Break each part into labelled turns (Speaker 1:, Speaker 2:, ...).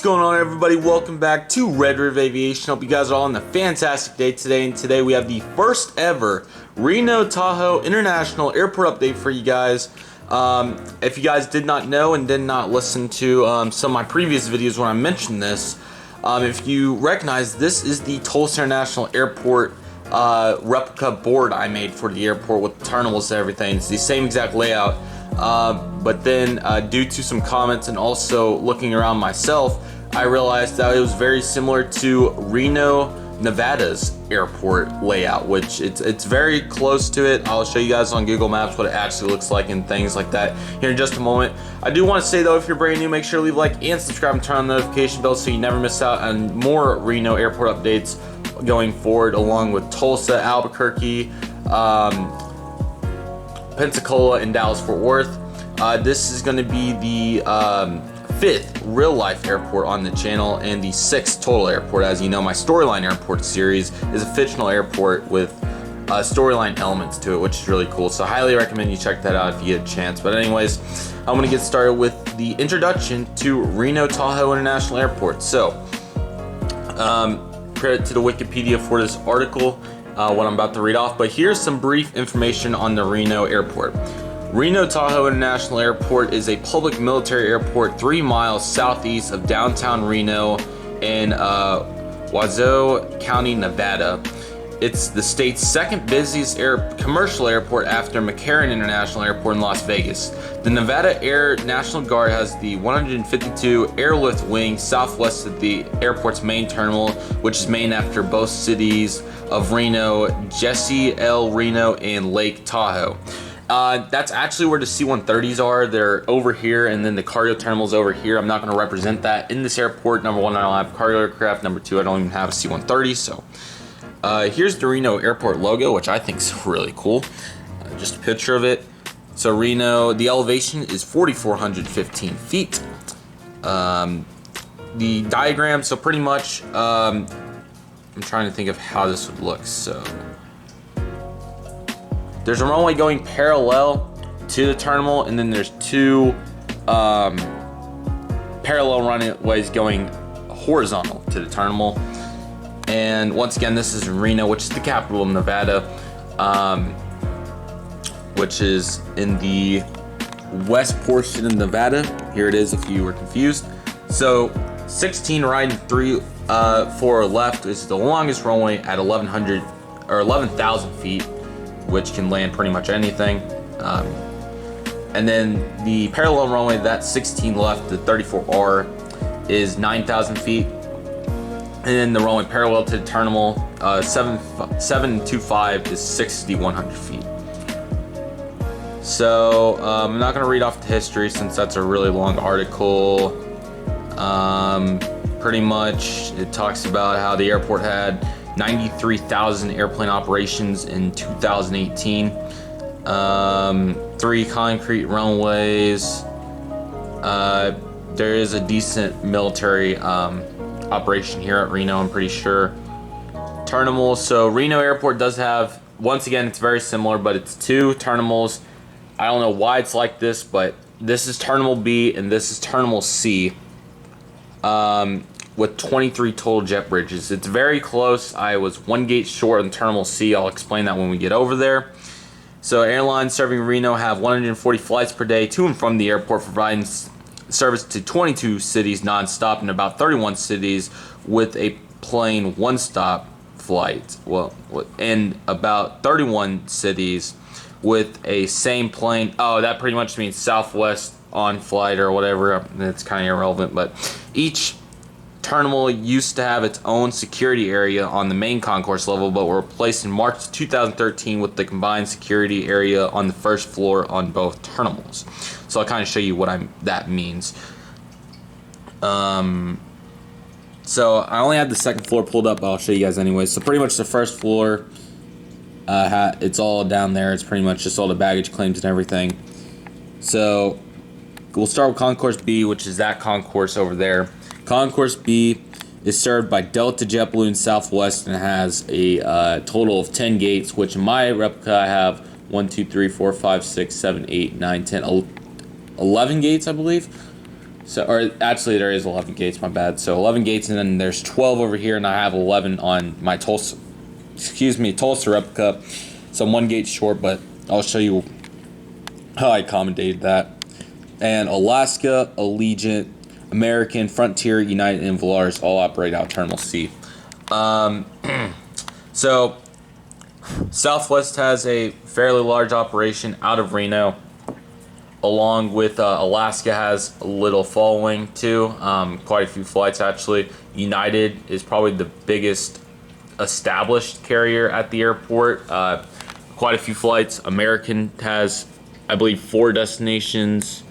Speaker 1: going on, everybody? Welcome back to Red River Aviation. Hope you guys are all on a fantastic day today. And today we have the first ever Reno-Tahoe International Airport update for you guys. If you guys did not know and did not listen to some of my previous videos when I mentioned this, if you recognize, this is the Tulsa International Airport replica board I made for the airport with the terminals and everything. It's the same exact layout. But then due to some comments and also looking around myself, I realized that it was very similar to Reno, Nevada's airport layout, which it's very close to it. I'll show you guys on Google Maps what it actually looks like and things like that here in just a moment. I do want to say though, if you're brand new, make sure to leave a like and subscribe and turn on the notification bell so you never miss out on more Reno airport updates going forward, along with Tulsa, Albuquerque, Pensacola, and Dallas-Fort Worth. This is going to be the 5th real-life airport on the channel and the 6th total airport. As you know, my Storyline Airport series is a fictional airport with storyline elements to it, which is really cool. So I highly recommend you check that out if you get a chance. But anyways, I'm going to get started with the introduction to Reno-Tahoe International Airport. So, credit to the Wikipedia for this article, what I'm about to read off, but here's some brief information on the Reno Airport. Reno-Tahoe International Airport is a public military airport 3 miles southeast of downtown Reno in Washoe County, Nevada. It's the state's second busiest commercial airport after McCarran International Airport in Las Vegas. The Nevada Air National Guard has the 152 Airlift Wing southwest of the airport's main terminal, which is named after both cities of Reno, Jesse L. Reno, and Lake Tahoe. That's actually where the C-130s are. They're over here, and then the cargo terminal's over here. I'm not going to represent that in this airport. Number one, I don't have cargo aircraft. Number two, I don't even have a C-130, so... here's the Reno Airport logo, which I think is really cool. Just a picture of it. So Reno, the elevation is 4,415 feet. The diagram, so pretty much, I'm trying to think of how this would look. So there's a runway going parallel to the terminal, and then there's two parallel runways going horizontal to the terminal. And once again, this is Reno, which is the capital of Nevada, which is in the west portion of Nevada. Here it is if you were confused. So 16 right and 4 left is the longest runway at 1,100 or 11,000 feet, which can land pretty much anything. And then the parallel runway, that's 16 left, the 34R, is 9,000 feet. And then the runway parallel to the terminal, 725 is 6,100 feet. So I'm not going to read off the history since that's a really long article. Pretty much it talks about how the airport had 93,000 airplane operations in 2018. 3 concrete runways. There is a decent military operation here at Reno, I'm pretty sure. Terminals, so Reno Airport does have, once again, it's very similar, but it's 2 terminals. I don't know why it's like this, but this is Terminal B and this is Terminal C, with 23 total jet bridges. It's very close. I was 1 gate short on Terminal C. I'll explain that when we get over there. So airlines serving Reno have 140 flights per day to and from the airport, providing service to 22 cities non-stop and about 31 cities with a plane one-stop flight. Well, and about 31 cities with a same plane. Oh, that pretty much means Southwest on flight or whatever. It's kind of irrelevant, but each terminal used to have its own security area on the main concourse level, but were replaced in March 2013 with the combined security area on the first floor on both terminals. So I'll kind of show you what that means. So I only have the second floor pulled up, but I'll show you guys anyway. So pretty much the first floor, it's all down there. It's pretty much just all the baggage claims and everything. So we'll start with Concourse B, which is that concourse over there. Concourse B is served by Delta JetBlue Southwest and has a total of 10 gates, which in my replica I have 1, 2, 3, 4, 5, 6, 7, 8, 9, 10, 11 gates, I believe. So, or actually, there is 11 gates. My bad. So 11 gates, and then there's 12 over here, and I have 11 on my Tulsa. Excuse me, Tulsa replica. So I'm 1 gate short, but I'll show you how I accommodated that. And Alaska, Allegiant, American, Frontier, United, and Volaris all operate out of Terminal C. So Southwest has a fairly large operation out of Reno, along with Alaska has a little following too, quite a few flights actually. United is probably the biggest established carrier at the airport, quite a few flights. American has, I believe, 4 destinations,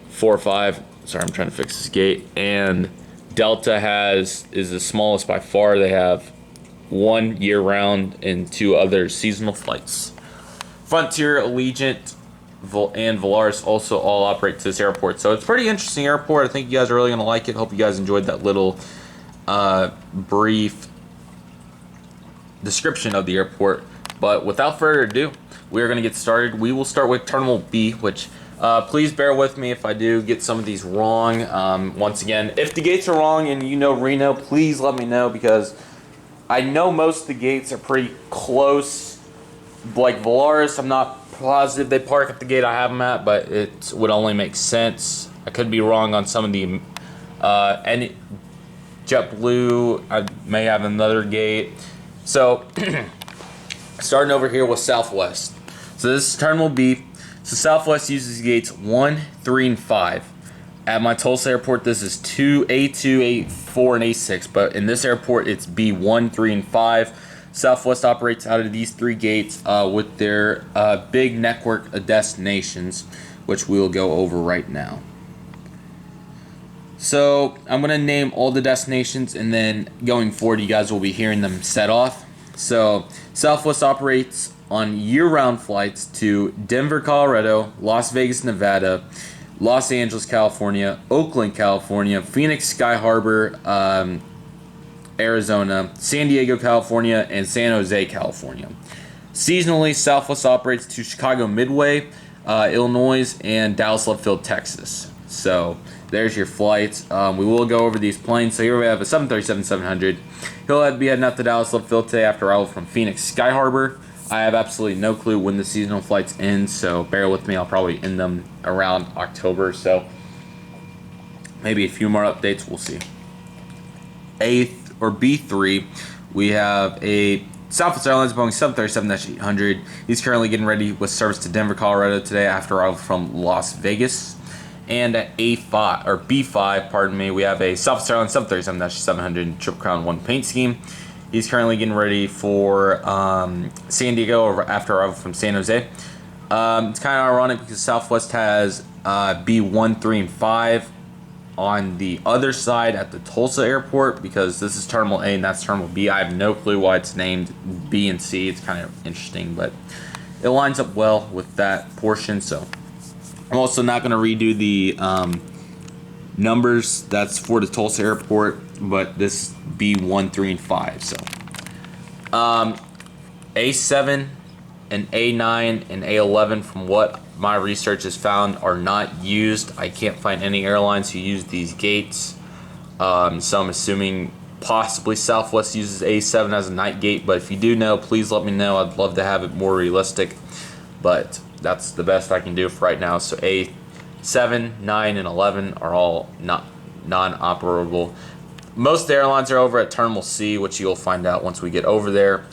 Speaker 1: 4 or 5. Sorry, I'm trying to fix this gate. And Delta is the smallest by far. They have 1 year-round and 2 other seasonal flights. Frontier, Allegiant, and Volaris also all operate to this airport. So it's a pretty interesting airport. I think you guys are really going to like it. Hope you guys enjoyed that little brief description of the airport. But without further ado, we are going to get started. We will start with Terminal B, which please bear with me if I do get some of these wrong. Once again, if the gates are wrong and you know Reno, please let me know, because I know most of the gates are pretty close. Like Volaris, I'm not positive they park at the gate I have them at, but it would only make sense. I could be wrong on some of the any JetBlue. I may have another gate. So starting over here with Southwest. So this is Terminal B. So Southwest uses gates 1, 3, and 5. At my Tulsa airport, this is A2, A4, and A6. But in this airport, it's B1, 3, and 5. Southwest operates out of these 3 gates with their big network of destinations, which we'll go over right now. So I'm going to name all the destinations, and then going forward, you guys will be hearing them set off. So Southwest operates on year-round flights to Denver, Colorado, Las Vegas, Nevada, Los Angeles, California, Oakland, California, Phoenix Sky Harbor, Arizona, San Diego, California, and San Jose, California. Seasonally, Southwest operates to Chicago Midway, Illinois, and Dallas Love Field, Texas. So there's your flights. We will go over these planes. So here we have a 737-700. He'll be heading up to Dallas Love Field today after arrival from Phoenix Sky Harbor. I have absolutely no clue when the seasonal flights end, so bear with me. I'll probably end them around October, so maybe a few more updates. We'll see. B3, we have a Southwest Airlines Boeing 737-800. He's currently getting ready with service to Denver, Colorado today after arrival from Las Vegas. And at B5, pardon me, we have a Southwest Airlines 737-700 Triple Crown 1 paint scheme. He's currently getting ready for San Diego after arrival from San Jose. It's kind of ironic because Southwest has B1, 3, and 5 on the other side at the Tulsa airport, because this is Terminal A and that's Terminal B. I have no clue why it's named B and C. It's kind of interesting, but it lines up well with that portion. So I'm also not going to redo the numbers. That's for the Tulsa airport, but this is B1, 3, and 5. So A7 and A9 and A11, from what my research has found, are not used. I can't find any airlines who use these gates. So I'm assuming possibly Southwest uses A7 as a night gate, but if you do know, please let me know. I'd love to have it more realistic, but that's the best I can do for right now. So A7, 9, and 11 are all not non-operable. Most airlines are over at Terminal C, which you'll find out once we get over there.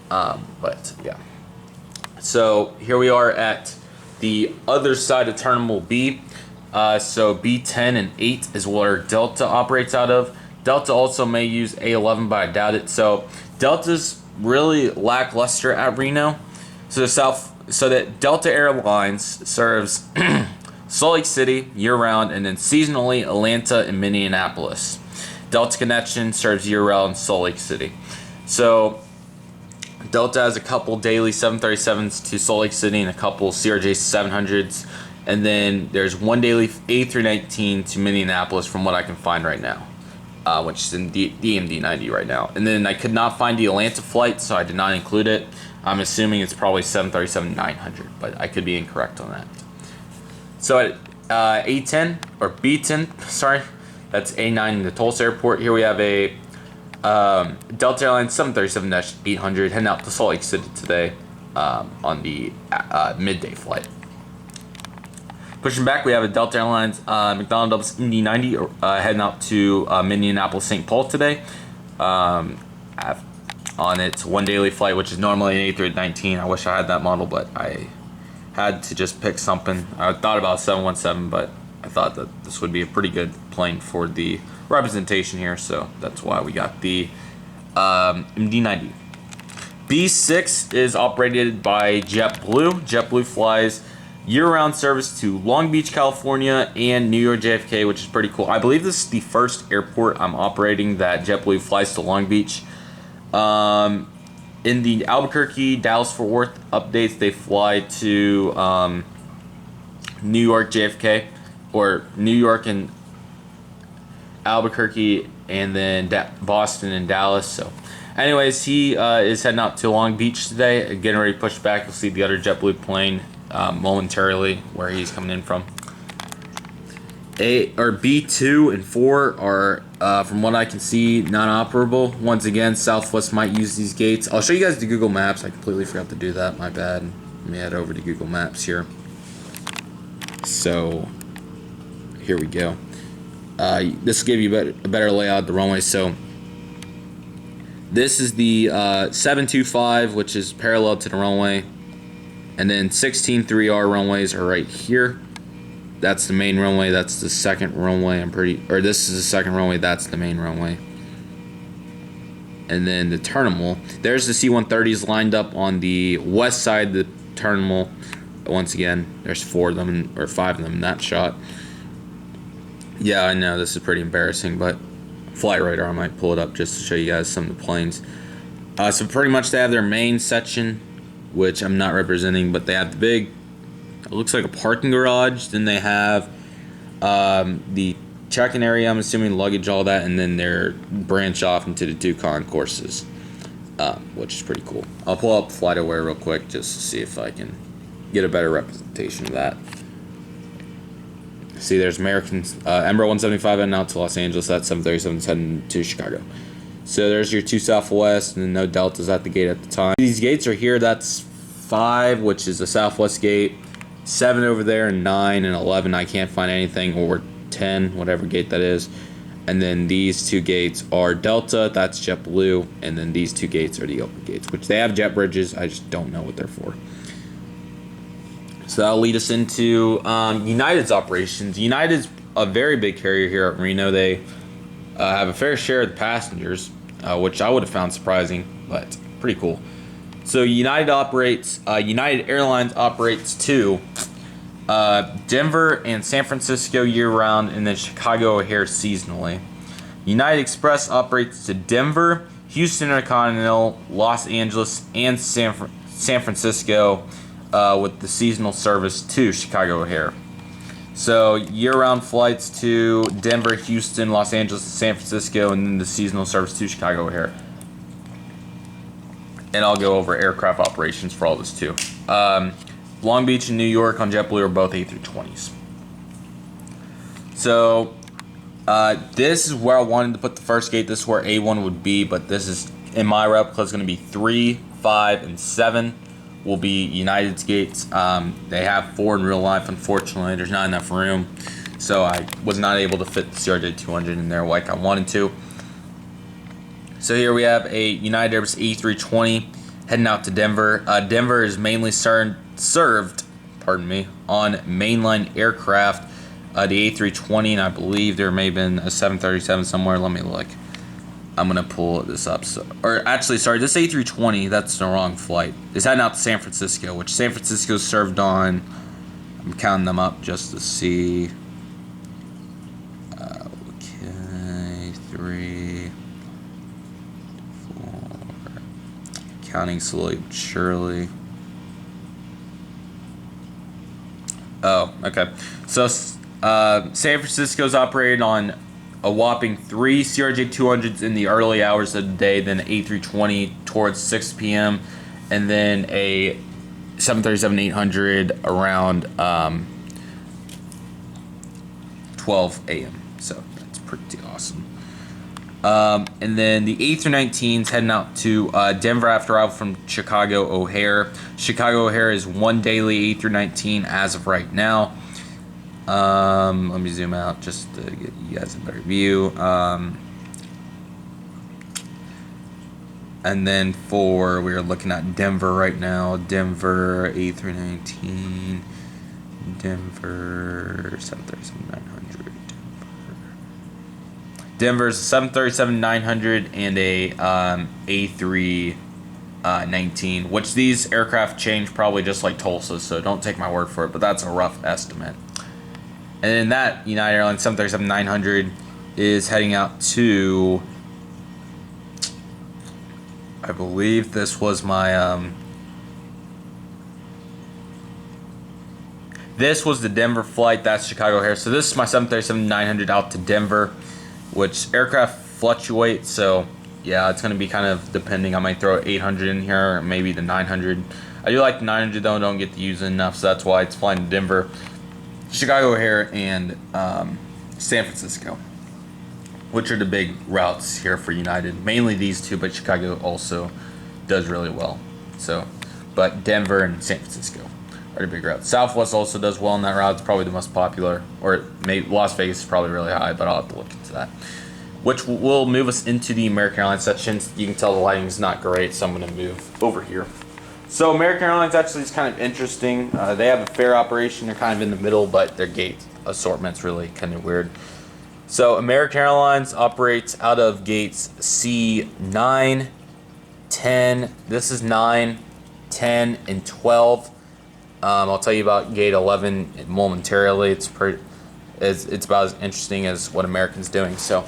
Speaker 1: But yeah. So here we are at the other side of Terminal B. So B10 and 8 is where Delta operates out of. Delta also may use A11, but I doubt it. So Delta's really lackluster at Reno. So that Delta Airlines serves Salt Lake City year-round, and then seasonally Atlanta and Minneapolis. Delta Connection serves year-round Salt Lake City. So Delta has a couple daily 737s to Salt Lake City and a couple CRJ 700s, and then there's one daily A319 to Minneapolis from what I can find right now, which is in DMD 90 right now. And then I could not find the Atlanta flight, so I did not include it. I'm assuming it's probably 737-900, but I could be incorrect on that. So A10 or B10, sorry. That's A9 in the Tulsa airport. Here we have a Delta Airlines 737-800 heading out to Salt Lake City today on the midday flight. Pushing back, we have a Delta Airlines McDonnell Indy 90 heading out to Minneapolis, St. Paul today on its one daily flight, which is normally an A319. I wish I had that model, but I had to just pick something. I thought about 717, but I thought that this would be a pretty good plane for the representation here, so that's why we got the MD-90. B6 is operated by JetBlue. JetBlue flies year-round service to Long Beach, California, and New York JFK, which is pretty cool. I believe this is the first airport I'm operating that JetBlue flies to Long Beach. In the Albuquerque, Dallas-Fort Worth updates, they fly to New York JFK, or New York and Albuquerque, and then Boston and Dallas. So anyways, he is heading out to Long Beach today, getting ready to push back. You'll see the other JetBlue plane momentarily where he's coming in from. B2 and 4 are, from what I can see, non-operable. Once again, Southwest might use these gates. I'll show you guys the Google Maps. I completely forgot to do that. My bad. Let me head over to Google Maps here. So here we go. This will give you a better layout of the runway. So this is the 725, which is parallel to the runway, and then 16 3R runways are right here. That's the main runway. That's the second runway. This is the second runway. That's the main runway. And then the terminal. There's the C-130s lined up on the west side of the terminal. Once again, there's 4 of them, or 5 of them in that shot. Yeah, I know this is pretty embarrassing, but Flight Radar, I might pull it up just to show you guys some of the planes. So pretty much they have their main section, which I'm not representing, but they have the big, it looks like a parking garage. Then they have the check-in area, I'm assuming luggage, all that, and then they're branch off into the 2 concourses, which is pretty cool. I'll pull up FlightAware real quick just to see if I can get a better representation of that. See, there's American Embraer 175 heading out to Los Angeles. That's 737 heading to Chicago. So there's your 2 Southwest, and then no Deltas at the gate at the time. These gates are here. That's 5, which is the Southwest gate. 7 over there, and 9 and 11. I can't find anything, or 10, whatever gate that is. And then these 2 gates are Delta. That's JetBlue, and then these 2 gates are the open gates, which they have jet bridges. I just don't know what they're for. So that'll lead us into United's operations. United's a very big carrier here at Reno. They have a fair share of the passengers, which I would have found surprising, but pretty cool. So United Airlines operates to Denver and San Francisco year-round, and then Chicago O'Hare seasonally. United Express operates to Denver, Houston Intercontinental, Los Angeles, and San Francisco, with the seasonal service to Chicago O'Hare. So year-round flights to Denver, Houston, Los Angeles, San Francisco, and then the seasonal service to Chicago O'Hare. And I'll go over aircraft operations for all this too. Long Beach and New York on JetBlue are both A320s. So this is where I wanted to put the first gate. This is where A1 would be, but this is, in my replica, is going to be 3, 5, and 7. Will be United's gates. They have 4 in real life. Unfortunately, there's not enough room, so I was not able to fit the CRJ200 in there like I wanted to. So here we have a United Airbus A320 heading out to Denver. Denver is mainly served on mainline aircraft. The A320, and I believe there may have been a 737 somewhere. Let me look. I'm going to pull this up. This A320, that's the wrong flight, is heading out to San Francisco, which San Francisco is served on. I'm counting them up just to see. Okay, 3, 4. Counting slowly but surely. Oh, okay. So San Francisco's operated on a whopping 3 CRJ200s in the early hours of the day, then an A320 towards 6 p.m., and then a 737-800 around 12 a.m. So that's pretty awesome. And then the A319's heading out to Denver after arrival from Chicago O'Hare. Chicago O'Hare is one daily A319 as of right now. Let me zoom out just to get you guys a better view. And then we're looking at Denver right now. Denver A319, Denver 737-900. Denver's 737-900 and a A319, which these aircraft change probably just like Tulsa, so don't take my word for it, but that's a rough estimate. And then that United Airlines 737-900 is heading out to, I believe this was my, this was the Denver flight, that's Chicago O'Hare. So this is my 737-900 out to Denver, which aircraft fluctuate, so yeah, it's going to be kind of depending. I might throw 800 in here, or maybe the 900. I do like the 900 though, don't get to use it enough, so that's why it's flying to Denver, Chicago O'Hare, and San Francisco, which are the big routes here for United. Mainly these two, but Chicago also does really well. So, but Denver and San Francisco are the big routes. Southwest also does well in that route. It's probably the most popular, or maybe Las Vegas is probably really high, but I'll have to look into that. Which will move us into the American Airlines section. You can tell the lighting is not great, so I'm going to move over here. So American Airlines actually is kind of interesting. They have a fare operation. They're kind of in the middle, but their gate assortment's really kind of weird. So American Airlines operates out of gates C9, 10. This is 9, 10, and 12. I'll tell you about gate 11 momentarily. It's about as interesting as what American's doing. So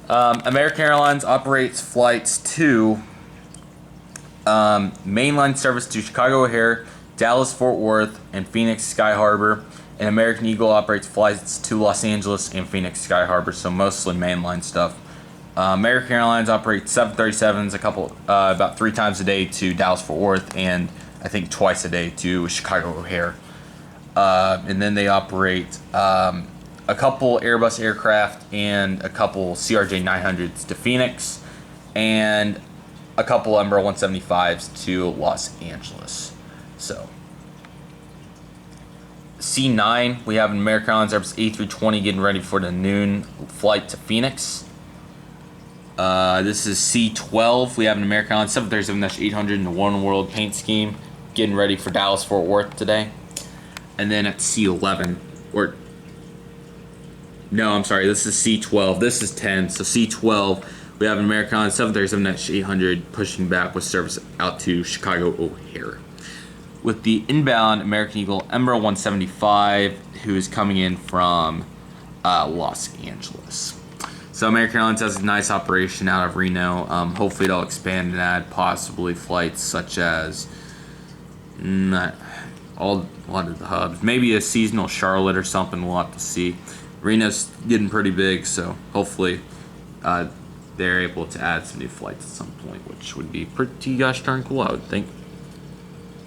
Speaker 1: American Airlines operates flights to mainline service to Chicago O'Hare, Dallas Fort Worth, and Phoenix Sky Harbor. And American Eagle operates flights to Los Angeles and Phoenix Sky Harbor, so mostly mainline stuff. American Airlines operates 737s about 3 times a day to Dallas Fort Worth, and I think twice a day to Chicago O'Hare. And then they operate a couple Airbus aircraft and a couple CRJ-900s to Phoenix, and a couple Embraer 175s to Los Angeles. So C9, we have an American Airlines Airbus A320 getting ready for the noon flight to Phoenix. This is C12. We have an American Airlines 737-800 in the One World paint scheme getting ready for Dallas Fort Worth today. And then at C11, this is C12. This is 10. So C12, we have an American Airlines 737-800 pushing back with service out to Chicago O'Hare. With the inbound American Eagle Embraer 175, who is coming in from Los Angeles. So American Airlines has a nice operation out of Reno. Hopefully they'll expand and add possibly flights such as a lot of the hubs. Maybe a seasonal Charlotte or something, we'll have to see. Reno's getting pretty big, so hopefully they're able to add some new flights at some point, which would be pretty gosh darn cool, I would think.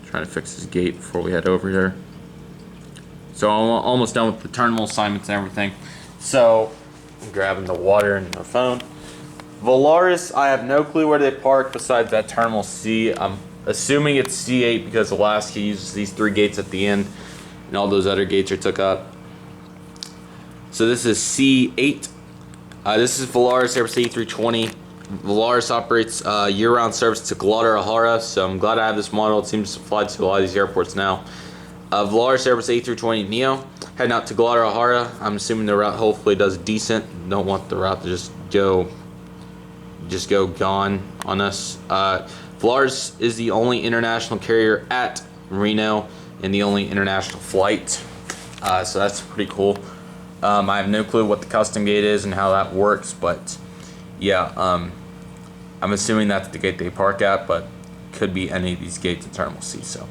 Speaker 1: Trying to fix this gate before we head over here. So I'm almost done with the terminal assignments and everything. So I'm grabbing the water and my phone. Volaris, I have no clue where they park besides that terminal C. I'm assuming it's C8 because Alaska uses these 3 gates at the end and all those other gates are took up. So this is C8. This is Volaris Airbus A320. Volaris operates year-round service to Guadalajara, so I'm glad I have this model. It seems to fly to a lot of these airports now. Volaris Airbus A320 Neo heading out to Guadalajara. I'm assuming the route hopefully does decent. Don't want the route to just go gone on us. Volaris is the only international carrier at Reno and the only international flight, so that's pretty cool. I have no clue what the custom gate is and how that works, but yeah, I'm assuming that's the gate they park at, but could be any of these gates in Terminal C. So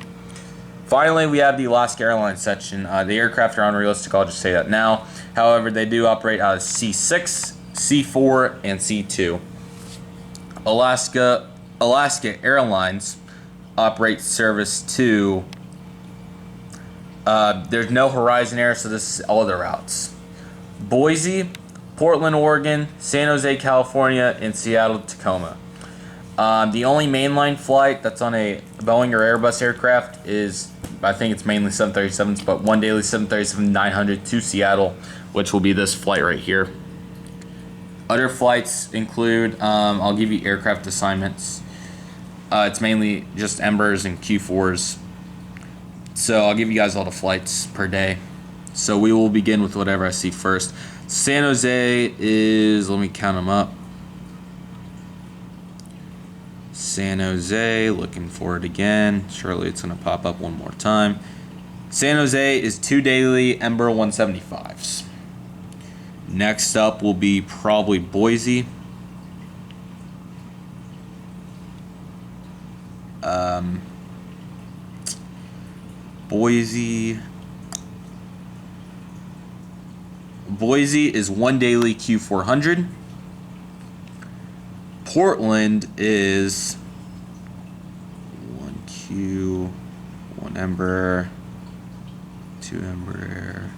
Speaker 1: finally, we have the Alaska Airlines section. The aircraft are unrealistic, I'll just say that now. However, they do operate out of C6, C4, and C2. Alaska Airlines operates service to, there's no Horizon Air, so this is all their routes. Boise, Portland, Oregon, San Jose, California, and Seattle, Tacoma. The only mainline flight that's on a Boeing or Airbus aircraft is, I think it's mainly 737s, but one daily 737-900 to Seattle, which will be this flight right here. Other flights include, I'll give you aircraft assignments. It's mainly just Embers and Q4s. So I'll give you guys all the flights per day. So we will begin with whatever I see first. San Jose is, let me count them up. San Jose, looking for it again. Surely it's going to pop up one more time. San Jose is 2 daily Ember 175s. Next up will be probably Boise. Boise is 1 daily Q400. Portland is 1 Q, 1 Ember, 2 Ember.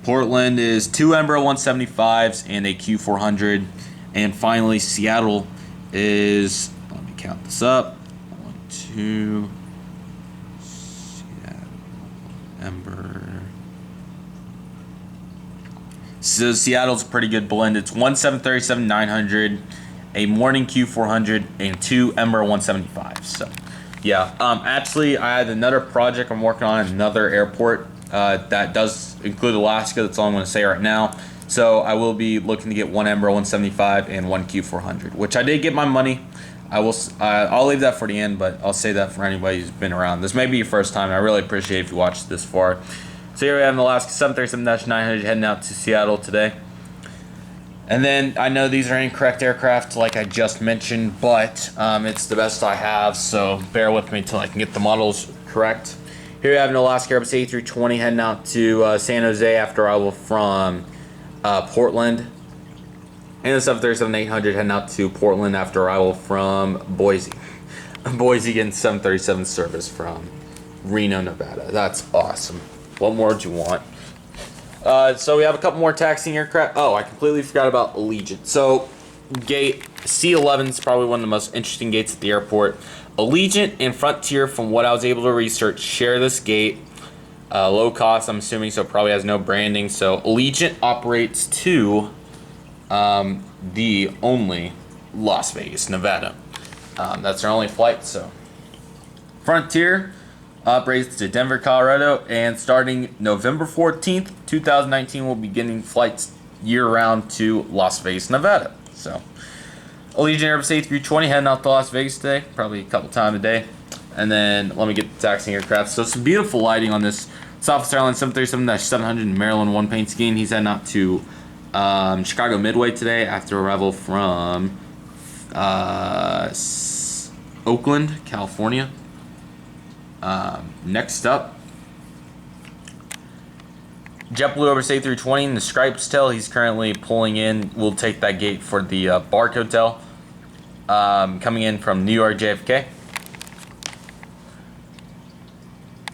Speaker 1: Portland is 2 Ember 175s and a Q400. And finally, Seattle is, let me count this up. 1, 2, Seattle, Ember. So Seattle's a pretty good blend. It's 1 737-900, a morning Q400, and 2 Ember 175s. So, yeah. Actually, I had another project I'm working on at another airport that does include Alaska. That's all I'm going to say right now. So I will be looking to get 1 Ember 175 and 1 Q400, which I did get my money. I'll leave that for the end, but I'll say that for anybody who's been around. This may be your first time. I really appreciate if you watched this far. So here we have an Alaska 737-900 heading out to Seattle today. And then I know these are incorrect aircraft like I just mentioned, but it's the best I have, so bear with me until I can get the models correct. Here we have an Alaska Airbus A320 heading out to San Jose after arrival from Portland. And the 737-800 heading out to Portland after arrival from Boise. Boise getting 737 service from Reno, Nevada. That's awesome. What more do you want? So we have a couple more taxiing aircraft. Oh, I completely forgot about Allegiant. So gate C11 is probably one of the most interesting gates at the airport. Allegiant and Frontier, from what I was able to research, share this gate. Low cost, I'm assuming, so it probably has no branding. So Allegiant operates to the only Las Vegas, Nevada. That's their only flight. So Frontier operates to Denver, Colorado, and starting November 14th, 2019, we'll be getting flights year-round to Las Vegas, Nevada. So, Allegiant Airbus A320 heading out to Las Vegas today, probably a couple times a day. And then, let me get the taxiing aircraft. So, some beautiful lighting on this Southwest Airlines 737-700 in Maryland one-paint skiing. He's heading out to Chicago Midway today after arrival from Oakland, California. Next up, JetBlue Airbus A320 in the Stripes tail. He's currently pulling in. We'll take that gate for the Bark Hotel. Coming in from New York JFK.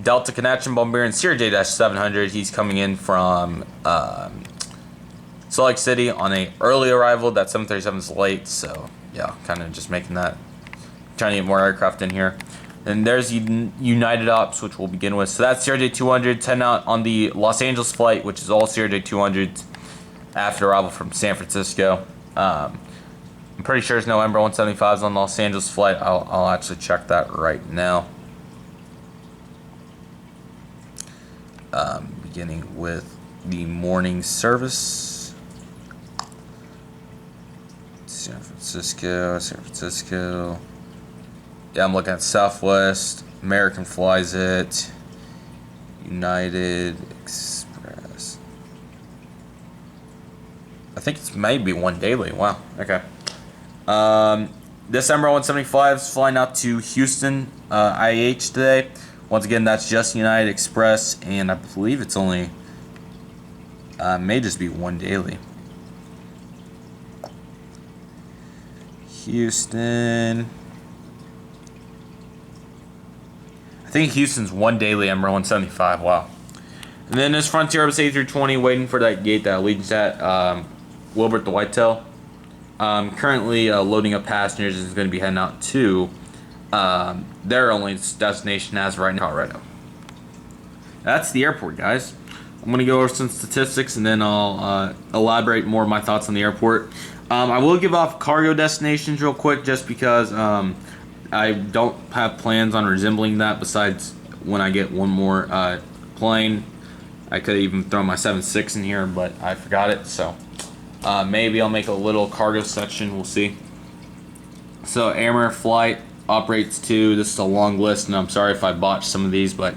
Speaker 1: Delta Connection Bombardier and CRJ-700. He's coming in from Salt Lake City on a early arrival. That 737 is late, so yeah, kind of just making that, trying to get more aircraft in here. And there's United Ops, which we'll begin with. So that's CRJ-200 heading out on the Los Angeles flight, which is all CRJ-200s after arrival from San Francisco. I'm pretty sure there's no Ember 175s on the Los Angeles flight. I'll actually check that right now. Beginning with the morning service. San Francisco. Yeah, I'm looking at Southwest. American flies it. United Express. I think it's maybe one daily. Wow. Okay. This Ember 175 is flying out to Houston, IH today. Once again, that's just United Express, and I believe it's only may just be one daily. Houston. I think Houston's one daily Ember 175. Wow. And then this Frontier Airbus A320 waiting for that gate that Allegiant's at, Wilbert the Whitetail. Currently loading up passengers is going to be heading out to their only destination as of right now, Colorado. That's the airport, guys. I'm going to go over some statistics and then I'll elaborate more of my thoughts on the airport. I will give off cargo destinations real quick just because I don't have plans on resembling that besides when I get one more plane. I could even throw my 7.6 in here, but I forgot it, so maybe I'll make a little cargo section. We'll see. So Air Flight operates to, this is a long list, and I'm sorry if I botched some of these, but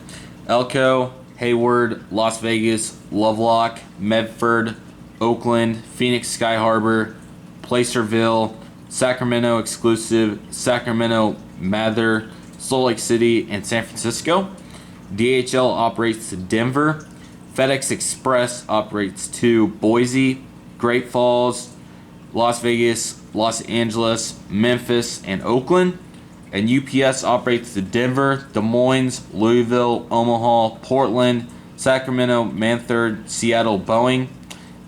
Speaker 1: Elko, Hayward, Las Vegas, Lovelock, Medford, Oakland, Phoenix Sky Harbor, Placerville, Sacramento Exclusive, Sacramento Mather, Salt Lake City, and San Francisco. DHL operates to Denver. FedEx Express operates to Boise, Great Falls, Las Vegas, Los Angeles, Memphis, and Oakland. And UPS operates to Denver, Des Moines, Louisville, Omaha, Portland, Sacramento, Manthurst, Seattle, Boeing.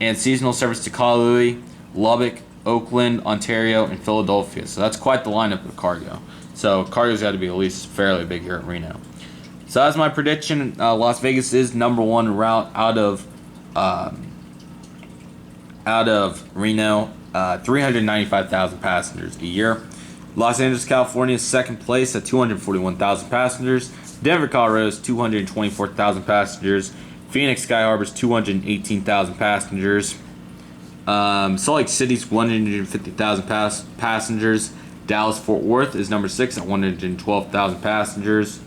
Speaker 1: And seasonal service to Kahului, Lubbock, Oakland, Ontario, and Philadelphia. So that's quite the lineup of cargo. So cargo's got to be at least fairly big here at Reno. So that's my prediction. Las Vegas is #1 route out of Reno. 395,000 passengers a year. Los Angeles, California is second place at 241,000 passengers. Denver, Colorado is 224,000 passengers. Phoenix Sky Harbor is 218,000 passengers. Salt Lake City is 150,000 passengers. Dallas Fort Worth is number 6 at 112,000 passengers.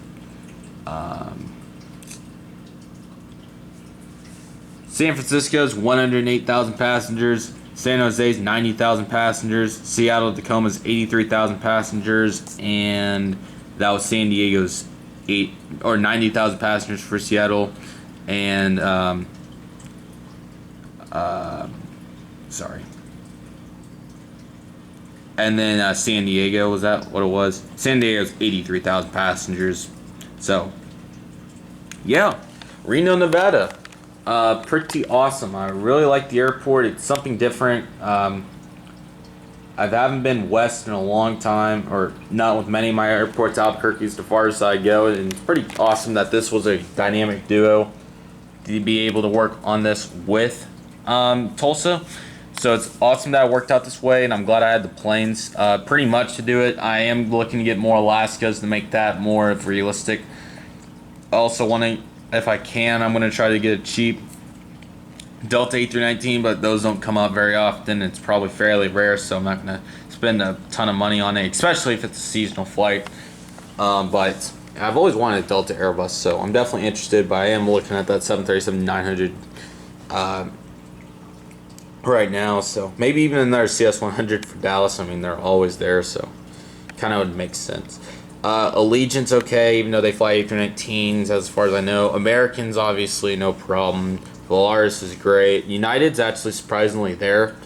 Speaker 1: San Francisco is 108,000 passengers. San Jose is 90,000 passengers. Seattle, Tacoma is 83,000 passengers, and that was San Diego's 90,000 passengers for Seattle, and and then San Diego, was that what it was? San Diego's 83,000 passengers. So yeah, Reno, Nevada. Pretty awesome. I really like the airport. It's something different. I haven't been west in a long time, or not with many of my airports. Albuquerque's the farthest I go, and it's pretty awesome that this was a dynamic duo to be able to work on this with Tulsa. So it's awesome that it worked out this way, and I'm glad I had the planes pretty much to do it. I am looking to get more Alaskas to make that more realistic. I also want to, if I can, I'm going to try to get a cheap Delta A319, but those don't come up very often. It's probably fairly rare, so I'm not going to spend a ton of money on it, especially if it's a seasonal flight. But I've always wanted a Delta Airbus, so I'm definitely interested, but I am looking at that 737-900 right now, so maybe even another CS-100 for Dallas. I mean, they're always there, so kind of would make sense. Allegiant's okay, even though they fly A319s as far as I know. Americans, obviously, no problem. Volaris is great. United's actually surprisingly there.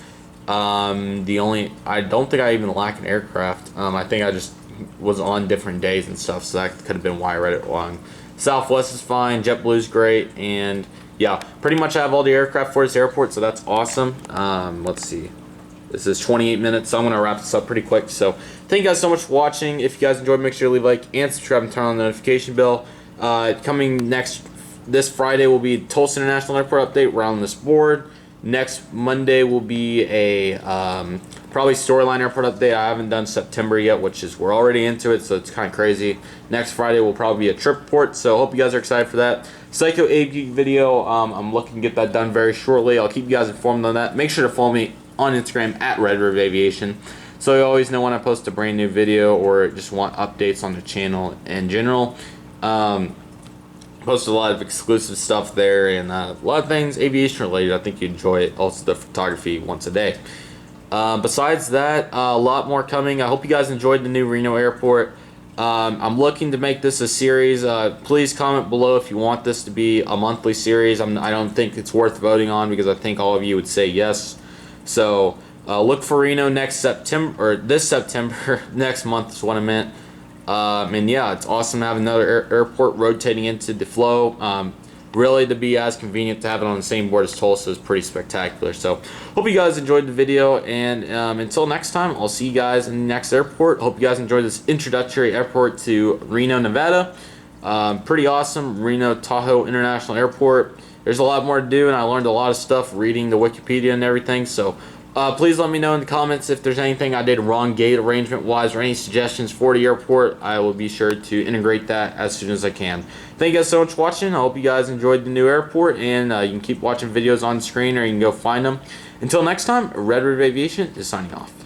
Speaker 1: I don't think I even lack an aircraft. I think I just was on different days and stuff, so that could have been why I read it wrong. Southwest is fine. JetBlue's great, and yeah, pretty much I have all the aircraft for this airport, so that's awesome. Let's see. This is 28 minutes, so I'm going to wrap this up pretty quick. So thank you guys so much for watching. If you guys enjoyed, make sure to leave a like and subscribe and turn on the notification bell. Coming this Friday will be Tulsa International Airport update. We're on this board. Next Monday will be a probably Storyline Airport update. I haven't done September yet, which is we're already into it, so it's kind of crazy. Next Friday will probably be a trip report, so hope you guys are excited for that. Psycho Aviation video, I'm looking to get that done very shortly. I'll keep you guys informed on that. Make sure to follow me on Instagram at Aviation, so you always know when I post a brand new video or just want updates on the channel in general. Post a lot of exclusive stuff there and a lot of things aviation related. I think you enjoy it. Also the photography once a day. Besides that, a lot more coming. I hope you guys enjoyed the new Reno Airport. I'm looking to make this a series. Please comment below if you want this to be a monthly series. I don't think it's worth voting on because I think all of you would say yes. So look for Reno next September, or this September. Next month is what I meant. And yeah, it's awesome to have another airport rotating into the flow. really to be as convenient to have it on the same board as Tulsa is pretty spectacular. So hope you guys enjoyed the video, and until next time, I'll see you guys in the next airport. Hope you guys enjoyed this introductory airport to Reno, Nevada. Pretty awesome, Reno-Tahoe International Airport. There's a lot more to do, and I learned a lot of stuff reading the Wikipedia and everything. So please let me know in the comments if there's anything I did wrong gate arrangement wise or any suggestions for the airport. I will be sure to integrate that as soon as I can. Thank you guys so much for watching. I hope you guys enjoyed the new airport, and you can keep watching videos on the screen, or you can go find them. Until next time, Red Aviation is signing off.